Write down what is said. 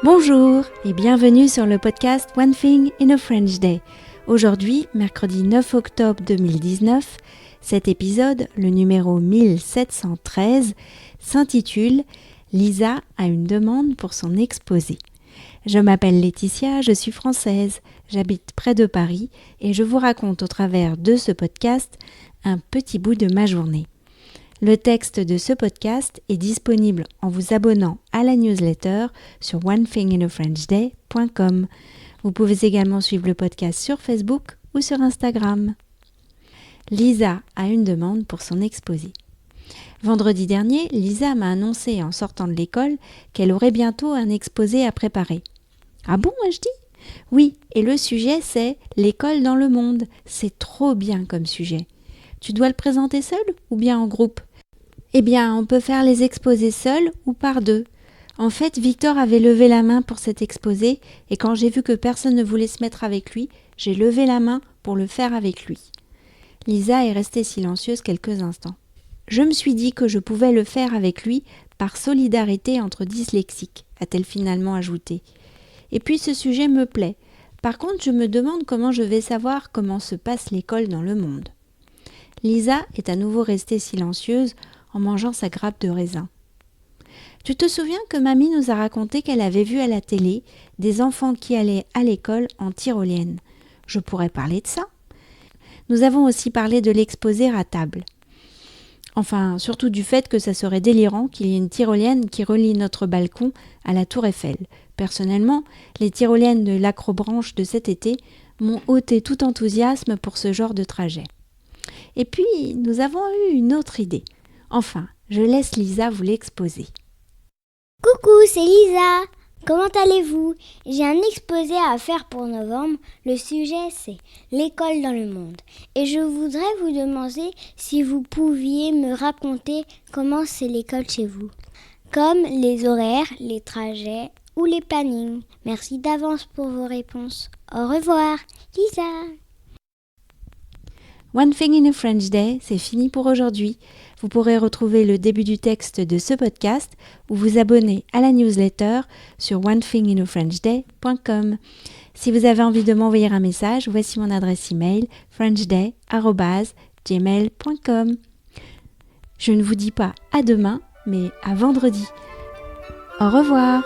Bonjour et bienvenue sur le podcast One Thing in a French Day. Aujourd'hui, mercredi 9 octobre 2019, cet épisode, le numéro 1713, s'intitule « Lisa a une demande pour son exposé ». Je m'appelle Laetitia, je suis française, j'habite près de Paris et je vous raconte au travers de ce podcast un petit bout de ma journée. Le texte de ce podcast est disponible en vous abonnant à la newsletter sur onethinginafrenchday.com. Vous pouvez également suivre le podcast sur Facebook ou sur Instagram. Lisa a une demande pour son exposé. Vendredi dernier, Lisa m'a annoncé en sortant de l'école qu'elle aurait bientôt un exposé à préparer. Ah bon, ai-je dit ? Oui, et le sujet c'est l'école dans le monde. C'est trop bien comme sujet. Tu dois le présenter seul ou bien en groupe ? Eh bien, on peut faire les exposés seuls ou par deux. En fait, Victor avait levé la main pour cet exposé et quand j'ai vu que personne ne voulait se mettre avec lui, j'ai levé la main pour le faire avec lui. Lisa est restée silencieuse quelques instants. Je me suis dit que je pouvais le faire avec lui par solidarité entre dyslexiques, a-t-elle finalement ajouté. Et puis ce sujet me plaît. Par contre, je me demande comment je vais savoir comment se passe l'école dans le monde. Lisa est à nouveau restée silencieuse en mangeant sa grappe de raisin. Tu te souviens que mamie nous a raconté qu'elle avait vu à la télé des enfants qui allaient à l'école en tyrolienne. Je pourrais parler de ça. Nous avons aussi parlé de l'exposé à table. Enfin, surtout du fait que ça serait délirant qu'il y ait une tyrolienne qui relie notre balcon à la tour Eiffel. Personnellement, les tyroliennes de l'Acrobranche de cet été m'ont ôté tout enthousiasme pour ce genre de trajet. Et puis, nous avons eu une autre idée. Enfin, je laisse Lisa vous l'exposer. Coucou, c'est Lisa. Comment allez-vous ? J'ai un exposé à faire pour novembre. Le sujet, c'est l'école dans le monde. Et je voudrais vous demander si vous pouviez me raconter comment c'est l'école chez vous. Comme les horaires, les trajets ou les plannings. Merci d'avance pour vos réponses. Au revoir, Lisa. One Thing in a French Day, c'est fini pour aujourd'hui. Vous pourrez retrouver le début du texte de ce podcast ou vous abonner à la newsletter sur onethinginafrenchday.com. Si vous avez envie de m'envoyer un message, voici mon adresse email frenchday@gmail.com. Je ne vous dis pas à demain, mais à vendredi. Au revoir.